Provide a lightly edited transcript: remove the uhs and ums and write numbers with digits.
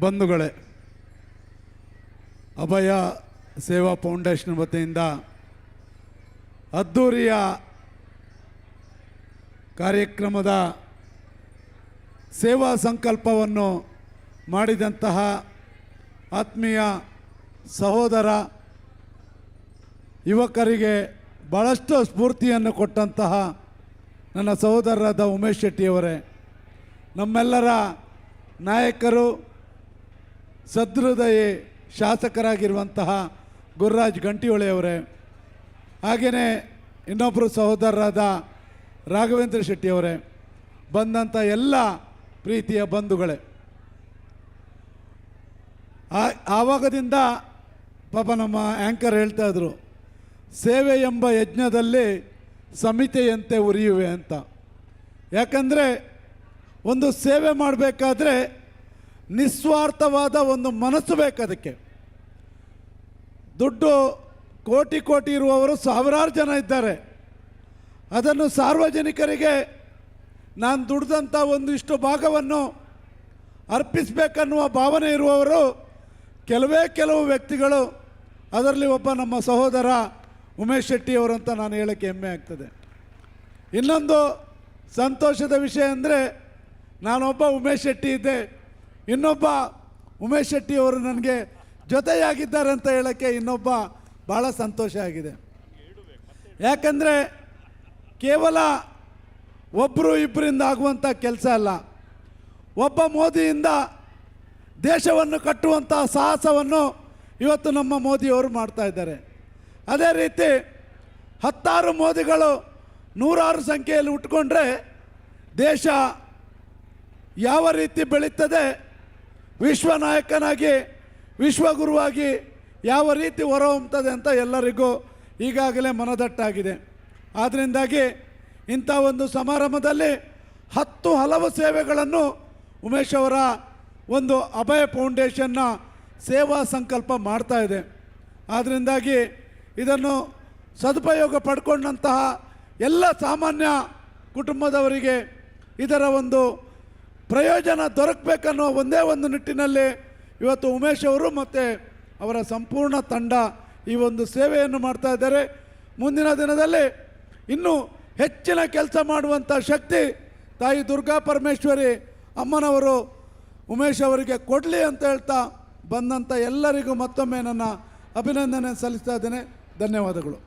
ಬಂಧುಗಳೇ, ಅಭಯ ಸೇವಾ ಫೌಂಡೇಶನ್ ವತಿಯಿಂದ ಅದ್ದೂರಿಯ ಕಾರ್ಯಕ್ರಮದ ಸೇವಾ ಸಂಕಲ್ಪವನ್ನು ಮಾಡಿದಂತಹ ಆತ್ಮೀಯ ಸಹೋದರ, ಯುವಕರಿಗೆ ಭಾಳಷ್ಟು ಸ್ಫೂರ್ತಿಯನ್ನು ಕೊಟ್ಟಂತಹ ನನ್ನ ಸಹೋದರರಾದ ಉಮೇಶ್ ಶೆಟ್ಟಿಯವರೇ, ನಮ್ಮೆಲ್ಲರ ನಾಯಕರು, ಸದೃದಯಿ ಶಾಸಕರಾಗಿರುವಂತಹ ಗುರುರಾಜ್ ಗಂಟಿಹೊಳೆಯವರೇ, ಹಾಗೆಯೇ ಇನ್ನೊಬ್ಬರು ಸಹೋದರರಾದ ರಾಘವೇಂದ್ರ ಶೆಟ್ಟಿಯವರೇ, ಬಂದಂಥ ಎಲ್ಲ ಪ್ರೀತಿಯ ಬಂಧುಗಳೇ, ಆವಾಗದಿಂದ ಪಾಪ ನಮ್ಮ ಆ್ಯಂಕರ್ ಹೇಳ್ತಾಯಿದ್ರು, ಸೇವೆ ಎಂಬ ಯಜ್ಞದಲ್ಲಿ ಸಮಿತೆಯಂತೆ ಉರಿಯುವೆ ಅಂತ. ಯಾಕಂದರೆ ಒಂದು ಸೇವೆ ಮಾಡಬೇಕಾದ್ರೆ ನಿಸ್ವಾರ್ಥವಾದ ಒಂದು ಮನಸ್ಸು ಬೇಕು. ಅದಕ್ಕೆ ದುಡ್ಡು ಕೋಟಿ ಕೋಟಿ ಇರುವವರು ಸಾವಿರಾರು ಜನ ಇದ್ದಾರೆ. ಅದನ್ನು ಸಾರ್ವಜನಿಕರಿಗೆ ನಾನು ದುಡ್ದಂಥ ಒಂದಿಷ್ಟು ಭಾಗವನ್ನು ಅರ್ಪಿಸಬೇಕನ್ನುವ ಭಾವನೆ ಇರುವವರು ಕೆಲವು ವ್ಯಕ್ತಿಗಳು. ಅದರಲ್ಲಿ ಒಬ್ಬ ನಮ್ಮ ಸಹೋದರ ಉಮೇಶ್ ಶೆಟ್ಟಿಯವರು ಅಂತ ನಾನು ಹೇಳೋಕ್ಕೆ ಹೆಮ್ಮೆ ಆಗ್ತದೆ. ಇನ್ನೊಂದು ಸಂತೋಷದ ವಿಷಯ ಅಂದರೆ, ನಾನೊಬ್ಬ ಉಮೇಶ್ ಶೆಟ್ಟಿ ಇದ್ದೆ, ಇನ್ನೊಬ್ಬ ಉಮೇಶ್ ಶೆಟ್ಟಿಯವರು ನನಗೆ ಜೊತೆಯಾಗಿದ್ದಾರೆ ಅಂತ ಹೇಳೋಕ್ಕೆ ಇನ್ನೊಬ್ಬ ಭಾಳ ಸಂತೋಷ ಆಗಿದೆ. ಯಾಕಂದರೆ ಕೇವಲ ಒಬ್ಬರು ಇಬ್ಬರಿಂದ ಆಗುವಂಥ ಕೆಲಸ ಅಲ್ಲ, ಒಬ್ಬ ಮೋದಿಯಿಂದ ದೇಶವನ್ನು ಕಟ್ಟುವಂಥ ಸಾಹಸವನ್ನು ಇವತ್ತು ನಮ್ಮ ಮೋದಿಯವರು ಮಾಡ್ತಾಯಿದ್ದಾರೆ. ಅದೇ ರೀತಿ 10 ಮೋದಿಗಳು 100 ಸಂಖ್ಯೆಯಲ್ಲಿ ಉಟ್ಕೊಂಡ್ರೆ ದೇಶ ಯಾವ ರೀತಿ ಬೆಳೀತದೆ, ವಿಶ್ವ ನಾಯಕನಾಗಿ ವಿಶ್ವಗುರುವಾಗಿ ಯಾವ ರೀತಿ ಹೊರಹೊಮ್ಮುತ್ತದೆ ಅಂತ ಎಲ್ಲರಿಗೂ ಈಗಾಗಲೇ ಮನದಟ್ಟಾಗಿದೆ. ಆದ್ದರಿಂದಾಗಿ ಇಂಥ ಒಂದು ಸಮಾರಂಭದಲ್ಲಿ ಹಲವು ಸೇವೆಗಳನ್ನು ಉಮೇಶ್ ಅವರ ಒಂದು ಅಭಯ ಫೌಂಡೇಶನ್ನ ಸೇವಾ ಸಂಕಲ್ಪ ಮಾಡ್ತಾ ಇದೆ. ಆದ್ದರಿಂದಾಗಿ ಇದನ್ನು ಸದುಪಯೋಗ ಪಡ್ಕೊಂಡಂತಹ ಎಲ್ಲ ಸಾಮಾನ್ಯ ಕುಟುಂಬದವರಿಗೆ ಇದರ ಒಂದು ಪ್ರಯೋಜನ ದೊರಕಬೇಕನ್ನೋ ಒಂದೇ ಒಂದು ನಿಟ್ಟಿನಲ್ಲಿ ಇವತ್ತು ಉಮೇಶ್ ಅವರು ಮತ್ತು ಅವರ ಸಂಪೂರ್ಣ ತಂಡ ಈ ಒಂದು ಸೇವೆಯನ್ನು ಮಾಡ್ತಾ ಇದ್ದಾರೆ. ಮುಂದಿನ ದಿನದಲ್ಲಿ ಇನ್ನೂ ಹೆಚ್ಚಿನ ಕೆಲಸ ಮಾಡುವಂಥ ಶಕ್ತಿ ತಾಯಿ ದುರ್ಗಾ ಪರಮೇಶ್ವರಿ ಅಮ್ಮನವರು ಉಮೇಶ್ ಅವರಿಗೆ ಕೊಡಲಿ ಅಂತ ಹೇಳ್ತಾ ಬಂದಂಥ ಎಲ್ಲರಿಗೂ ಮತ್ತೊಮ್ಮೆ ನನ್ನ ಅಭಿನಂದನೆ ಸಲ್ಲಿಸ್ತಾ ಇದ್ದೇನೆ. ಧನ್ಯವಾದಗಳು.